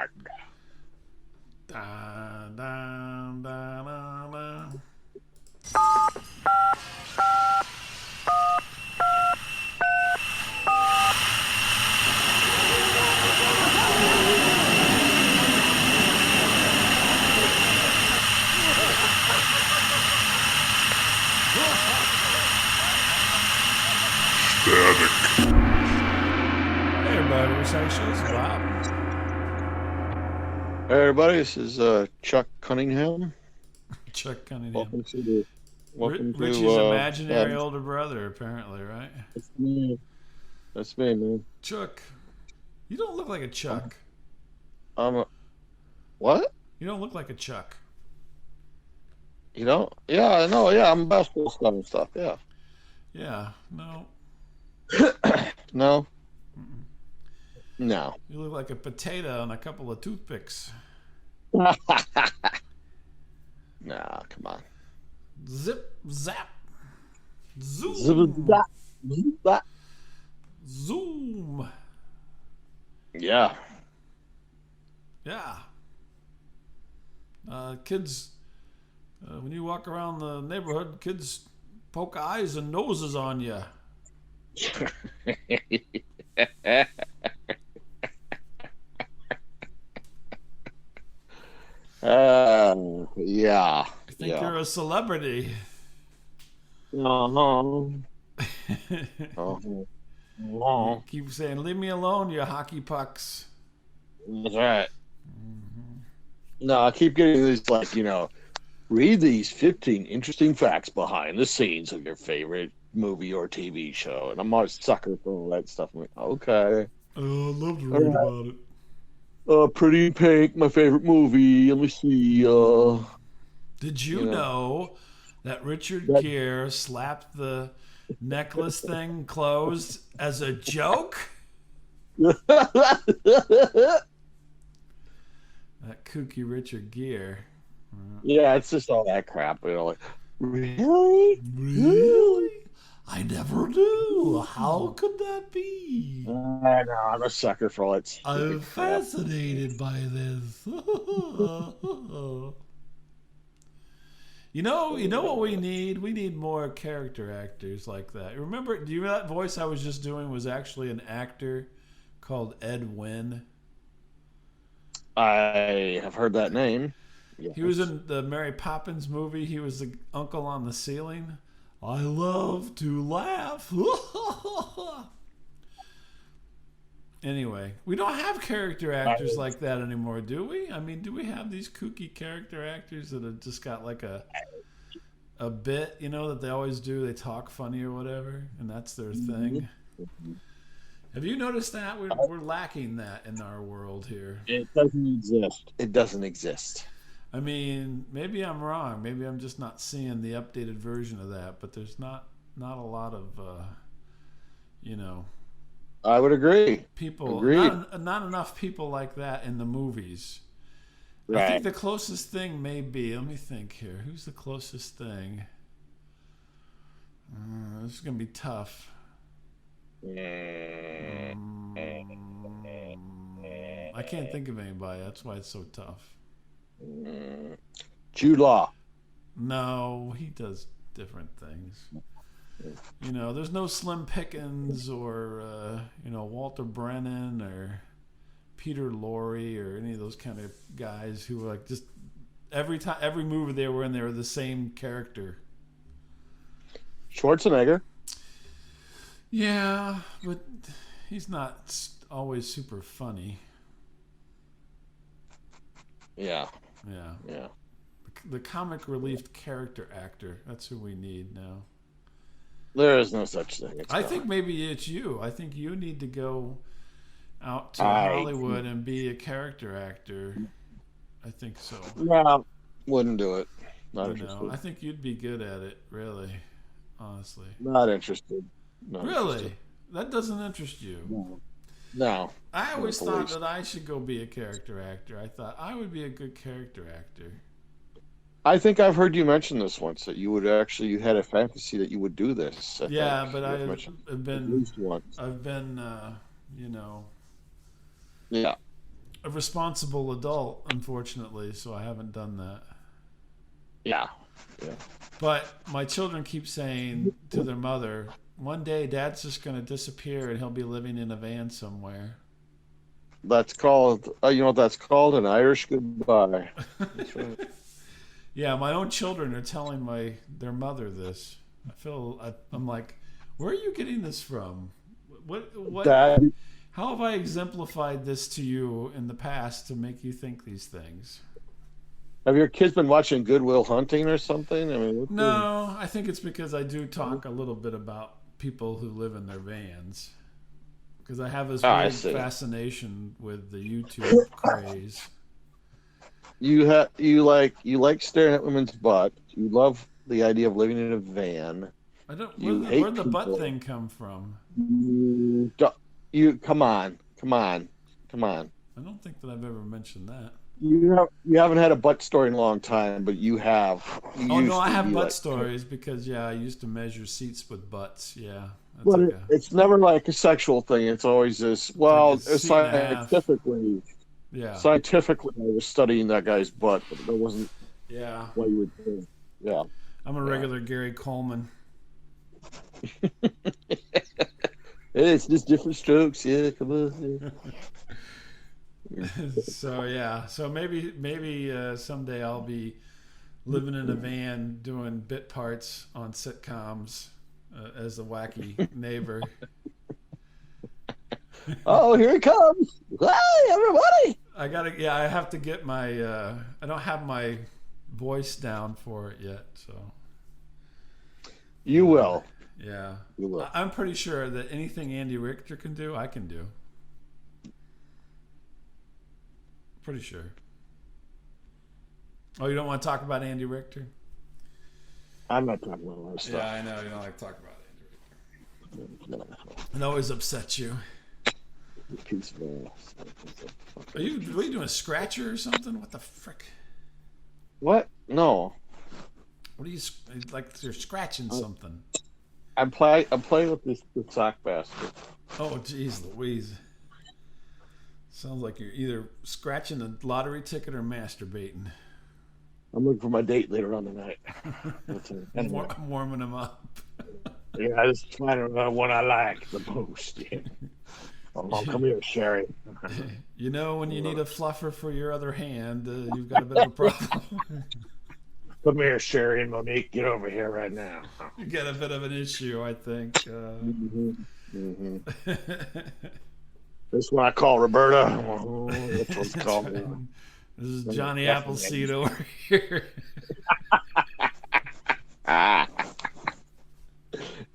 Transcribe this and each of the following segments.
Da, da, da, da, da. Hey everybody, what's our show's Bob? Hey everybody, this is Chuck Cunningham. Chuck Cunningham. Welcome to Richie's imaginary older brother, apparently, right? That's me. That's me, man. Chuck, you don't look like a Chuck. What? You don't look like a Chuck. You know? Yeah, I know. Yeah, I'm basketball stuff and stuff. Yeah. Yeah, no. No. Mm-mm. No. You look like a potato and a couple of toothpicks. Nah, come on. Zip, zap, zoom, Zip-a-zap. Zip-a. zoom. Yeah. Yeah. Kids, when you walk around the neighborhood, kids poke eyes and noses on you. Yeah. I think you're a celebrity. Uh-huh. You Uh-huh. keep saying, leave me alone, you hockey pucks. That's right. Mm-hmm. No, I keep getting these, read these 15 interesting facts behind the scenes of your favorite movie or TV show. And I'm a sucker for all that stuff. I'm like, okay. Oh, I'd love to All read right. about it. Pretty in Pink, my favorite movie. Let me see. Did you know that Richard That, Gere slapped the necklace thing closed as a joke? That kooky Richard Gere. yeah, it's just all that crap. Really? Really? I never knew. How could that be? I know, I'm a sucker for all that stupid I'm crap. fascinated by this. You know what we need? We need more character actors like that. Remember, do you know that voice I was just doing was actually an actor called Ed Wynn? I have heard that name. Yes. He was in the Mary Poppins movie. He was the uncle on the ceiling. I love to laugh. Anyway, we don't have character actors like that anymore, do we? I mean, do we have these kooky character actors that have just got like a bit, that they always do? They talk funny or whatever, and that's their thing. Have you noticed that? We're lacking that in our world here. It doesn't exist. It doesn't exist. I mean, maybe I'm wrong. Maybe I'm just not seeing the updated version of that, but there's not a lot of, I would agree. people, Agreed. not enough people like that in the movies. I Right. think the closest thing may be, let me think here. Who's the closest thing? This is going to be tough. I can't think of anybody. That's why it's so tough. Jude Law. No, he does different things. There's no Slim Pickens or, Walter Brennan or Peter Lorre or any of those kind of guys who were like just every movie they were in, they were the same character. Schwarzenegger. Yeah, but he's not always super funny. Yeah. Yeah. Yeah. The comic relief character actor. That's who we need now. There is no such thing. I think maybe it's you. I think you need to go out to Hollywood and be a character actor. I think so. No, wouldn't do it. Not interested. I think you'd be good at it, really. Honestly. Not interested. Not really? interested. That doesn't interest you? No. I always thought that I should go be a character actor. I thought I would be a good character actor. I think I've heard you mention this once, that you had a fantasy that you would do this. Yeah, but I've been, at least once. I've been, Yeah. a responsible adult, unfortunately, so I haven't done that. Yeah. Yeah. But my children keep saying to their mother, one day Dad's just going to disappear and he'll be living in a van somewhere. That's called, you know what that's called? An Irish goodbye. That's right. Yeah, my own children are telling their mother this. I'm like, where are you getting this from? What? That, How have I exemplified this to you in the past to make you think these things? have your kids been watching Good Will Hunting or something? I mean, No, I think it's because I do talk a little bit about people who live in their vans. Because I have this I weird see. fascination with the YouTube craze. You like staring at women's butts. You love the idea of living in a van. I don't. You Where'd hate the butt people. thing come from? You come on, come on, come on. I don't think that I've ever mentioned that. You haven't had a butt story in a long time, but you have. You Oh no, used I to have be butt like, stories because I used to measure seats with butts. Yeah, that's but like a it's never like a sexual thing. It's always this. it's like a Well, seat and a half. scientifically, Yeah, I was studying that guy's butt, but that wasn't yeah. what you would think. Yeah, I'm a yeah. regular Gary Coleman. It's just different strokes. Yeah, come on. Yeah. So yeah, so maybe someday I'll be living in a van doing bit parts on sitcoms as a wacky neighbor. Oh, here it comes! Hi, everybody! I have to get my. I don't have my voice down for it yet, so. You will. Yeah, You will. I'm pretty sure that anything Andy Richter can do, I can do. Pretty sure. Oh, you don't want to talk about Andy Richter? I'm not talking about a lot of Yeah, stuff. I know you don't like to talk about Andy Richter. No. It always upsets you. Piece of ass. What are you doing, a scratcher or something? What the frick? What? No. What are you like? You're scratching something. I'm playing with this sock basket. Oh, jeez, Louise. Sounds like you're either scratching a lottery ticket or masturbating. I'm looking for my date later on tonight. Anyway. I'm warming him up. Yeah, I just find the one I like the most. Yeah. Oh, come here, Sherry. You know, when you need a fluffer for your other hand, you've got a bit of a problem. Come here, Sherry and Monique. Get over here right now. You got a bit of an issue, I think. Mm-hmm. This one I call Roberta. This one's called. This is Johnny Appleseed over here.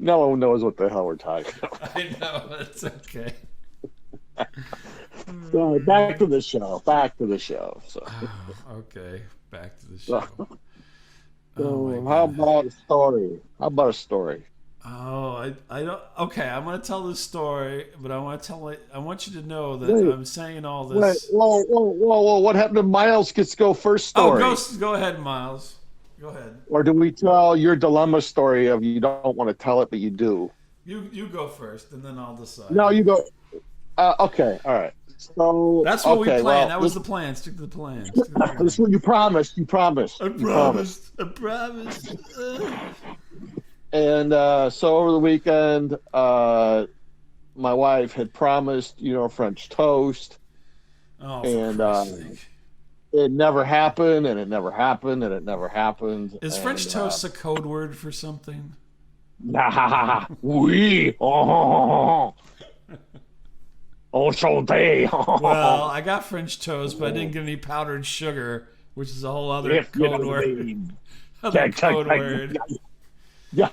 No one knows what the hell we're talking about. I know, that's okay. So back to the show. So, Okay, back to the show. so how about a story? Oh, I don't. Okay, I'm gonna tell this story, but I want you to know that Wait. I'm saying all Wait, this. whoa! What happened to Miles gets to go first story? Go ahead, Miles. Go ahead. Or do we tell your dilemma story of you don't want to tell it, but you do? You go first, and then I'll decide. No, you go. Okay, all right. So That's what we planned. Well, that was the plan. Stick to the plan. This is what you promised. You promised. I promised. I promised. And so over the weekend, my wife had promised, French toast. Oh, and it never happened, and it never happened, and it never happened. Is French toast a code word for something? Oui. Oh, enchanté. Well, I got French toast, but I didn't get any powdered sugar, which is a whole other code word. Other code word. Yeah.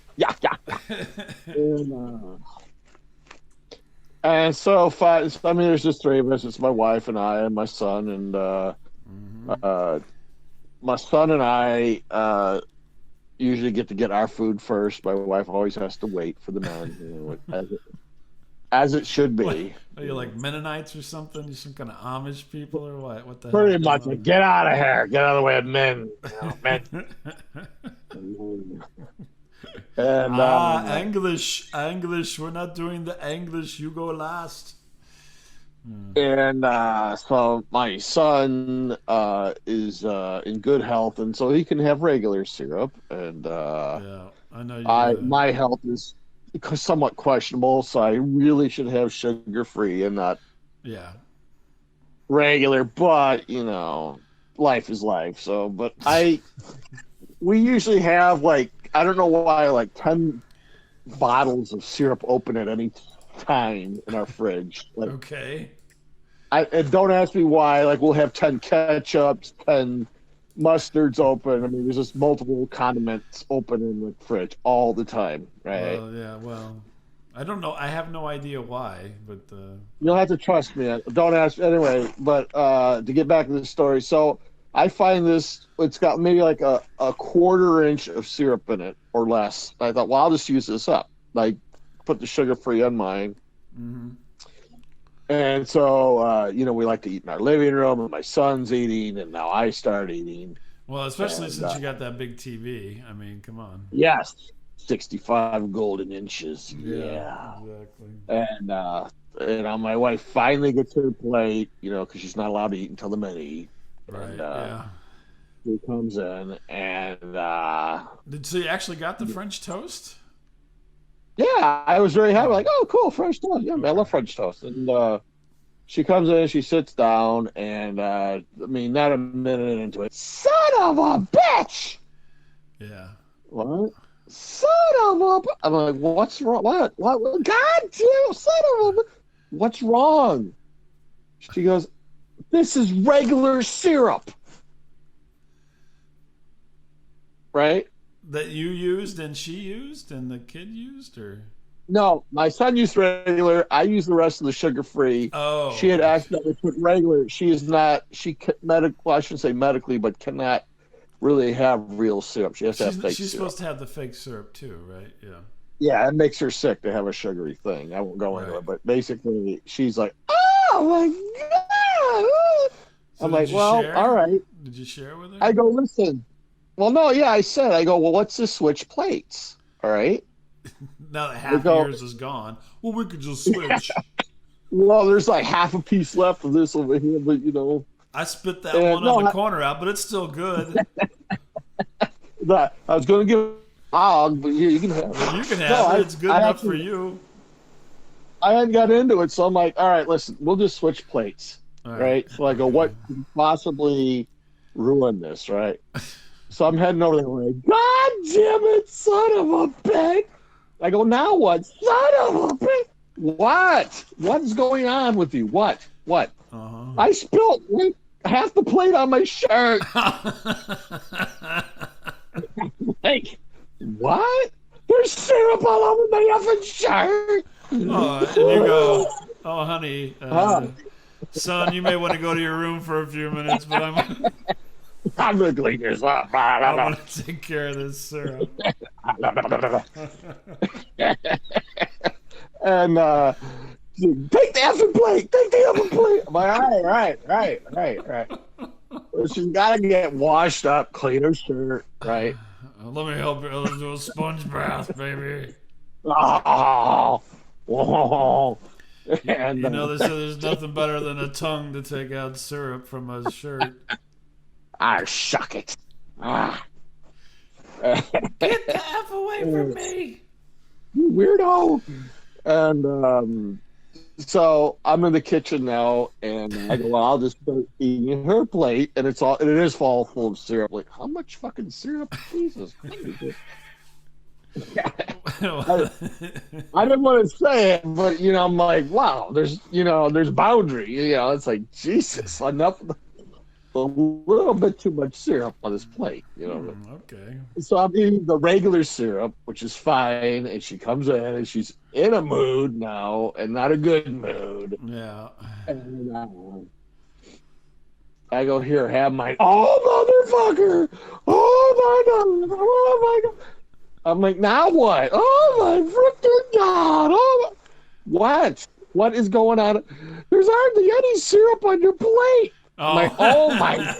And so, there's just three of us. It's my wife and I and my son. And my son and I usually get our food first. My wife always has to wait for the men, as it should be. Are you like Mennonites or something? You some kind of Amish people or what? What the Pretty hell? much. Like, get out of here. Get out of the way of men. Men. And English. We're not doing the English. You go last. Mm. And so my son is in good health, and so he can have regular syrup. And Yeah, I know you I gotta. my health is somewhat questionable, so I really should have sugar free and not Yeah, regular. But life is life. So, but we usually have like I don't know why like 10 bottles of syrup open at any time in our fridge. Like okay. and don't ask me why. Like we'll have 10 ketchups, 10 mustards open. I mean, there's just multiple condiments open in the fridge all the time, right? Well, yeah, well, I don't know. I have no idea why, but You'll have to trust me. Don't ask anyway. But to get back to the story, so I find this. It's got maybe like a quarter inch of syrup in it or less. I thought, well, I'll just use this up. Like put the sugar free on mine. hmm. And so, we like to eat in our living room, and my son's eating, and now I start eating. Well, especially And since you got that big TV. I mean, come on. yes, 65 golden inches. Yeah, Yeah. exactly. And my wife finally gets her plate, because she's not allowed to eat until the men eat. And Right. Yeah. she comes in, and So you actually got the French toast? yeah, I was very happy. Oh, Like, oh, cool, French toast. Yeah, man, I okay. love French toast. And she comes in, she sits down, and I mean, not a minute into it, son of a bitch! Yeah. What? Son of a. I'm like, what's wrong? What? God damn, son of a. What's wrong? She goes, this is regular syrup. Right? That you used and she used and the kid used, or? No, my son used regular. I used the rest of the sugar free. She Oh, had okay. accidentally put regular. She is not, well, I shouldn't say medically, but cannot really have real syrup. She has to have fake She's syrup. supposed to have the fake syrup too, right? Yeah. Yeah, it makes her sick to have a sugary thing. I won't go into Right. it, but basically, she's like, "Oh my god!" So I'm did like, you "Well, all share? right." Did you share with her? I go, "Listen." Well, no, yeah, I go, "Well, let's just switch plates." All right. Now that We half of go, yours is gone, well, we could just switch. "Well, there's like half a piece left of this over here, but I spit that and one on no, the corner out, but it's still good. that I was going to give a hog, but you can have Well, it. you can No, have it. It's good I enough for actually, you. I hadn't got into it, so I'm like, "All right, listen, we'll just switch plates." All right. Right. So I go, Okay. "What could possibly ruin this?" Right. So I'm heading over there like, God damn it, son of a bitch. I go, now what? Son of a bitch. What? What's going on with you? What? What? Uh I spilled half the plate on my shirt. huh. Like, what? There's syrup all over my effing shirt. Oh, and you go, oh, honey, Huh. son, you may want to go to your room for a few minutes, but I'm going to clean this up. I'm gonna take care of this syrup. And take the effing plate. Take the effing plate. I'm like, all right. Well, she's got to get washed up, clean her shirt, right? Let me help you. Let's do a sponge bath, baby. Oh, whoa. And You know, they say there's nothing better than a tongue to take out syrup from a shirt. I shuck it. Ah. Get the F away from me! You weirdo. And so I'm in the kitchen now, and I go, well, I'll just start eating her plate, and it is all full of syrup. Like, how much fucking syrup? Jesus Christ. I didn't want to say it, but I'm like, wow, there's boundary. It's like Jesus, enough. A little bit too much syrup on this plate. Okay. So I'm eating the regular syrup, which is fine, and she comes in and she's in a mood now, and not a good mood. Yeah. And I go, here, have mine. Oh, motherfucker! Oh my god! Oh my god! I'm like, now what? Oh my freaking god! Oh, what? What is going on? There's hardly any syrup on your plate. I'm like, oh my,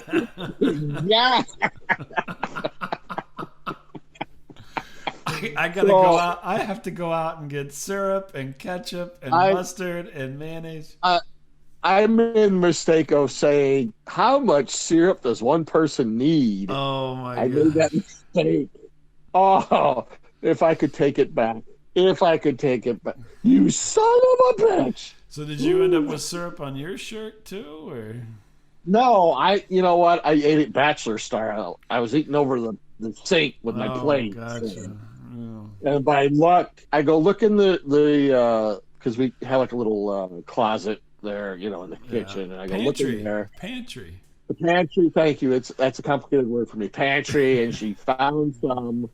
yeah. I gotta go out. I have to go out and get syrup and ketchup and mustard and mayonnaise. I made a mistake of saying, how much syrup does one person need? Oh my I made that gosh. mistake. Oh, if I could take it back. If I could take it back. You son of a bitch. So did you end up with syrup on your shirt too, or? No, you know what? I ate it bachelor style. I was eating over the sink with my Oh, plate. gotcha. Yeah. And by luck, I go look in the because we have like a little closet there, in the Yeah. kitchen, and I go look in Pantry. there. Pantry. The pantry, thank you. That's a complicated word for me. Pantry, and she found some,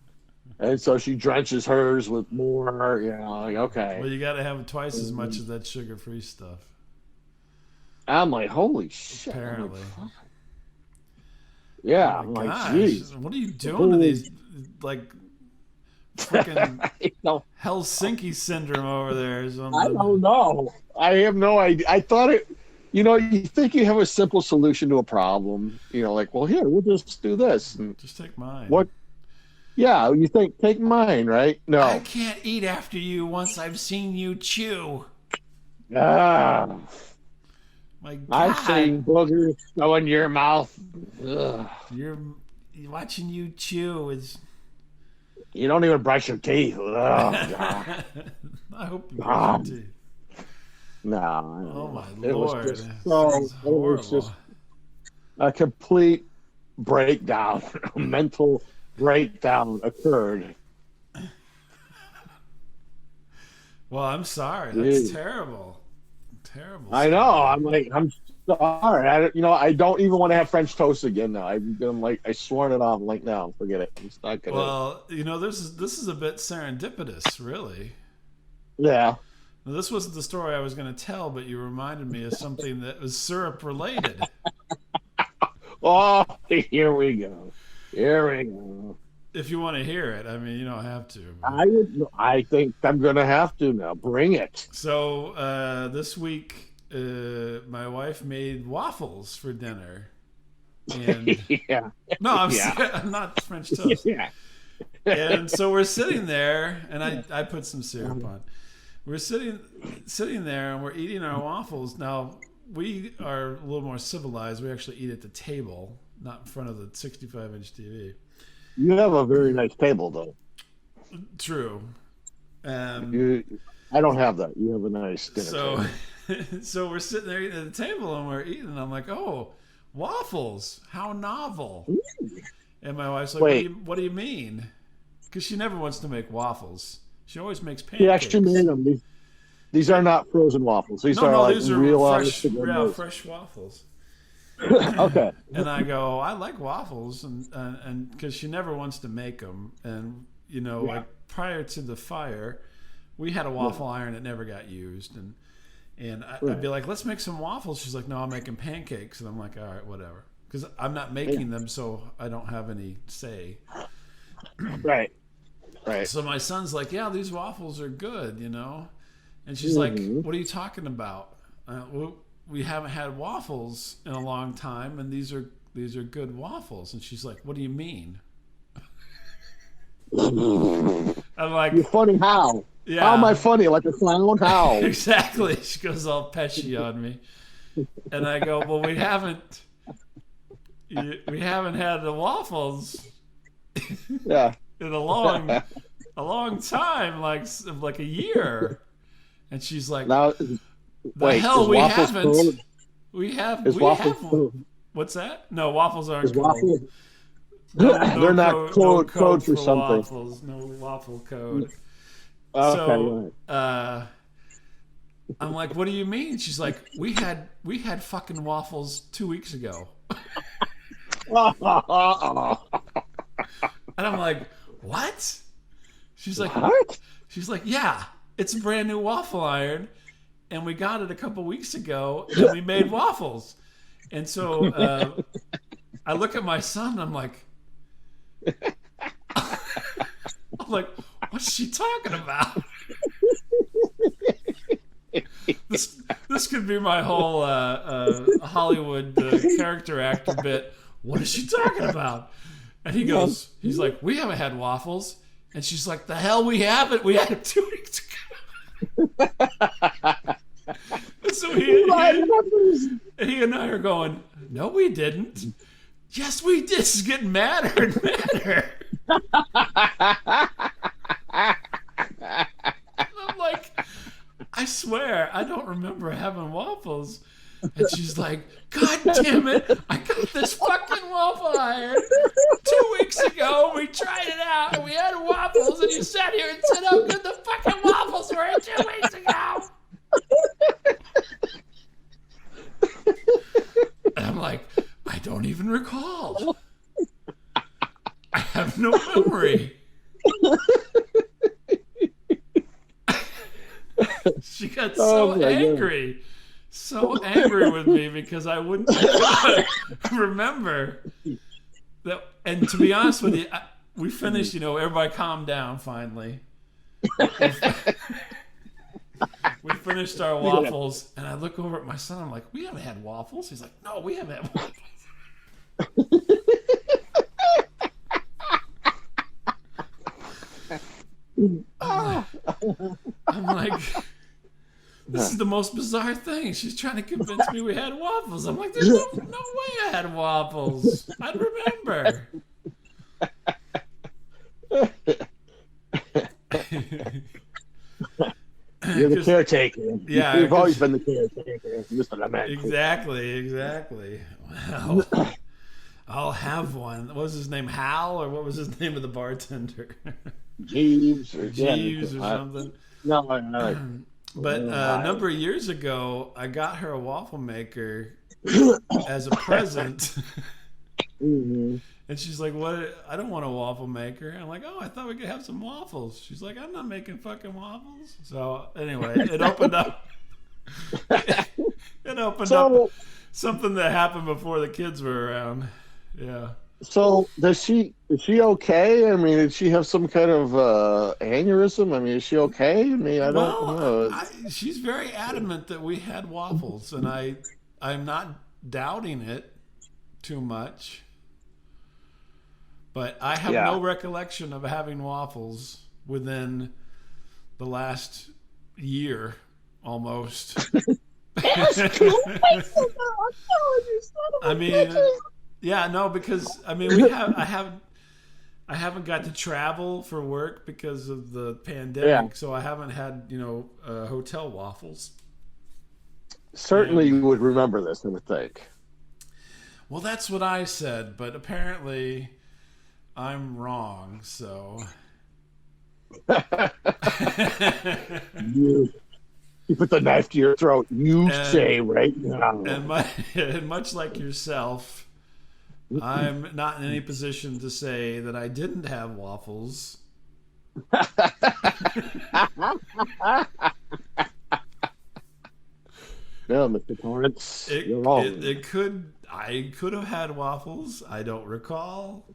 and so she drenches hers with more. Like, okay. Well, you got to have twice as much of that sugar-free stuff. I'm like, holy shit! Apparently. Yeah, Oh I'm my like, gosh. geez. What are you doing to these, like, freaking Helsinki syndrome over there or I something? don't know. I have no idea. I thought it. You think you have a simple solution to a problem. Like, well, here, we'll just do this. And Just take mine. what? Yeah, you think, take mine, right? I No. can't eat after you once I've seen you chew. Ah, My I've God. seen boogers go in your mouth. Ugh. You're watching you chew is. You don't even brush your teeth. Oh, God. I hope you brush God. your teeth. No. Oh my It was Lord. just This so. is It was horrible. just a complete breakdown, a mental breakdown occurred. Well, I'm sorry. That's Dude. terrible. Terrible. I know. story. I'm like, I'm sorry. I don't even want to have French toast again now. I sworn it off. I'm like, no, forget it. It's not gonna. Well, this is a bit serendipitous, really. Yeah. Now, this wasn't the story I was going to tell, but you reminded me of something that was syrup related. Oh, here we go. Here we go. If you want to hear it, I mean, you don't have to. I think I'm gonna have to now. Bring it. So this week, my wife made waffles for dinner, and Yeah. no, Yeah. I'm not French toast. Yeah. And so we're sitting there, and I put some syrup on. We're sitting there, and we're eating our waffles. Now we are a little more civilized. We actually eat at the table, not in front of the 65-inch TV. You have a very nice table, though. True. I don't have that. You have a nice dinner So, table. so we're sitting there eating at the table, and we're eating. And I'm like, "Oh, waffles! How novel!" And my wife's like, Wait. What do you mean?" Because she never wants to make waffles. She always makes She pancakes. actually made them. These are not frozen waffles. These are like these are real fresh waffles. Okay. And I go, I like waffles, and because she never wants to make them, and like prior to the fire, we had a waffle iron that never got used, and I'd be like, let's make some waffles. She's like, no, I'm making pancakes, and I'm like, all right, whatever, because I'm not making them, so I don't have any say. Right. So my son's like, yeah, these waffles are good, and she's like, what are you talking about? We haven't had waffles in a long time, and these are good waffles. And she's like, what do you mean? I'm like, You're funny how? yeah. How am I funny? Like a clown? How? Exactly. She goes all pesky on me. And I go, well, we haven't had the waffles Yeah. in a long time, like a year. And she's like, Now, the wait, hell is we waffles haven't. cold? We have. Is We waffles have. cold? What's that? No, waffles aren't Is cold. waffles? No They're not code for something. Waffles. No waffle code. Okay. So Right. I'm like, what do you mean? She's like, we had fucking waffles 2 weeks ago. And I'm like, what? She's like, What? She's like, yeah, it's a brand new waffle iron, and we got it a couple weeks ago, and we made waffles. And so I look at my son, and I'm like, what's she talking about? This could be my whole Hollywood character actor bit. What is she talking about? And he's like, we haven't had waffles. And she's like, the hell we haven't. We had it 2 weeks ago. So he and I are going, no, we didn't. Yes, we did. It's getting madder and madder. I'm like, I swear, I don't remember having waffles. And she's like, God damn it, I got this fucking waffle iron 2 weeks ago. We tried it out and we had waffles, and you sat here and said how good the fucking waffles were 2 weeks ago. And I'm like, I don't even recall. I have no memory. She got so angry. God. So angry with me because I wouldn't remember that. And to be honest with you, we finished, everybody calmed down finally. We finished our waffles, and I look over at my son. I'm like, we haven't had waffles? He's like, no, we haven't had waffles. I'm like, this is the most bizarre thing. She's trying to convince me we had waffles. I'm like, there's no way I had waffles. I'd remember. You're the caretaker. Yeah. You've always been the caretaker, Mr. Lamont. Exactly. Well, I'll have one. What was his name? Hal? Or what was his name of the bartender? Jeeves or something. No. But a number of years ago, I got her a waffle maker as a present. Mm-hmm. And she's like, "What? I don't want a waffle maker." I'm like, "Oh, I thought we could have some waffles." She's like, "I'm not making fucking waffles." So anyway, it opened up. It opened up something that happened before the kids were around. Yeah. So is she okay? I mean, did she have some kind of aneurysm? I mean, is she okay? I mean, I don't know. She's very adamant that we had waffles, and I'm not doubting it too much. But I have no recollection of having waffles within the last year, almost. I mean, yeah, no, because I mean, I haven't got to travel for work because of the pandemic, so I haven't had hotel waffles. Certainly, you would remember this, I would think. Well, that's what I said, but apparently I'm wrong, so. You put the knife to your throat. Say right now. And much like yourself, I'm not in any position to say that I didn't have waffles. No, Mr. Torrance, you're wrong. I could have had waffles. I don't recall.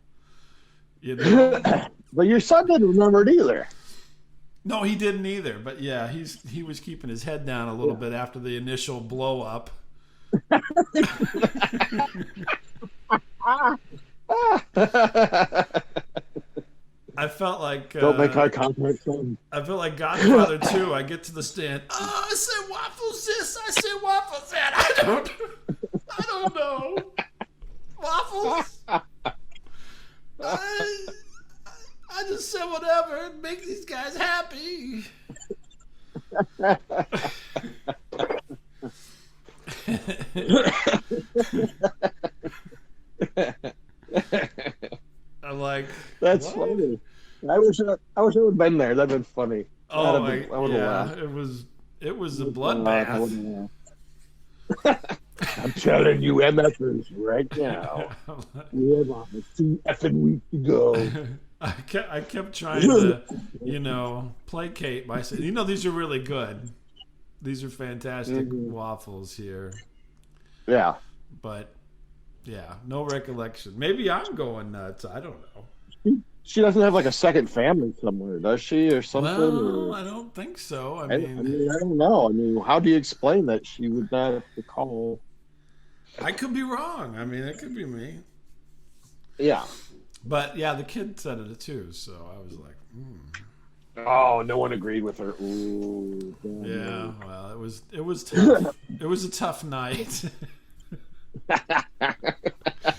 But your son didn't remember it either. No, he didn't either. But yeah, he was keeping his head down a little bit after the initial blow up. I felt like don't make eye contact, son. I felt like Godfather 2. I get to the stand. Oh, I said waffles this. I said waffles that. I don't know. Waffles. I just said whatever. Make these guys happy. I'm like, that's what? funny. I wish I would have been there. That'd been funny. Oh, I would have laughed. It was a bloodbath. I'm telling you, MFers right now. We have almost 2 effing weeks to go. I kept trying to, placate by saying, these are really good. These are fantastic waffles here. Yeah. But, yeah, no recollection. Maybe I'm going nuts. I don't know. She doesn't have like a second family somewhere, does she, or something? Well, I don't think so. I mean, I don't know. I mean, how do you explain that she would not recall? I could be wrong. I mean, it could be me. Yeah. But yeah, the kid said it too, so I was like, Oh, no one agreed with her. Ooh, Yeah, well, it was tough. It was a tough night.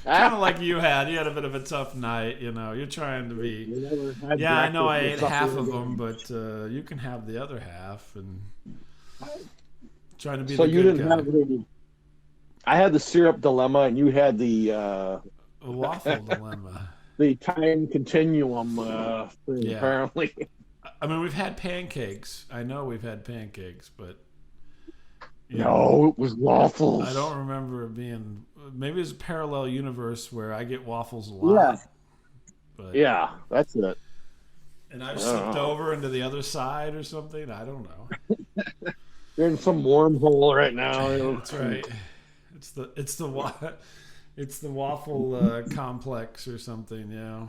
Kind of like you had. You had a bit of a tough night. You know, you're trying to be. we never had Yeah, I know breakfast I with ate supper half of them, again. but you can have the other half and trying to be So the you good didn't guy. have the. I had the syrup dilemma, and you had the A waffle dilemma. the time continuum thing. Yeah. Apparently, I mean, we've had pancakes. I know we've had pancakes, but you know, no, it was I waffles. don't remember it being. Maybe it's a parallel universe where I get waffles a Yeah, lot, but yeah, that's it. and I've I don't slipped know. over into the other side or something. I don't know. You're in some wormhole right now. That's right. It's the it's the waffle complex or something. Yeah.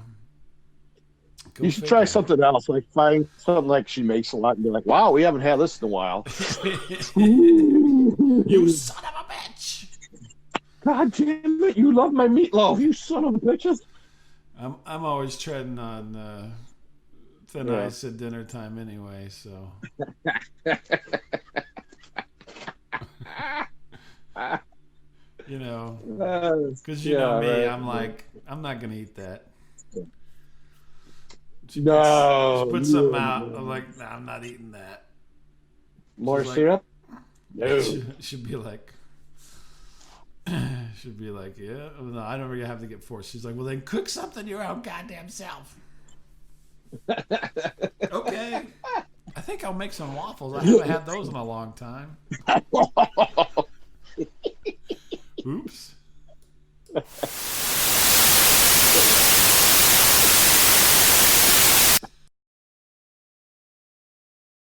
Go You should try figure. something else. Like find something like she makes a lot and be like, "Wow, we haven't had this in a while." You son of a bitch! God damn it! You love my meatloaf, you son of a bitches. I'm always treading on thin Yeah. ice at dinner time anyway, so you know, because you know Yeah, me, right. I'm like, I'm not gonna eat that. She No, puts you something wouldn't. out. I'm like, nah, I'm not eating that. More She's like, syrup? No. she'd be like, she'd be like, yeah, no, I don't really have to get forced. She's like, well, then cook something your own goddamn self. Okay. I think I'll make some waffles. I haven't had those in a long time. Oops.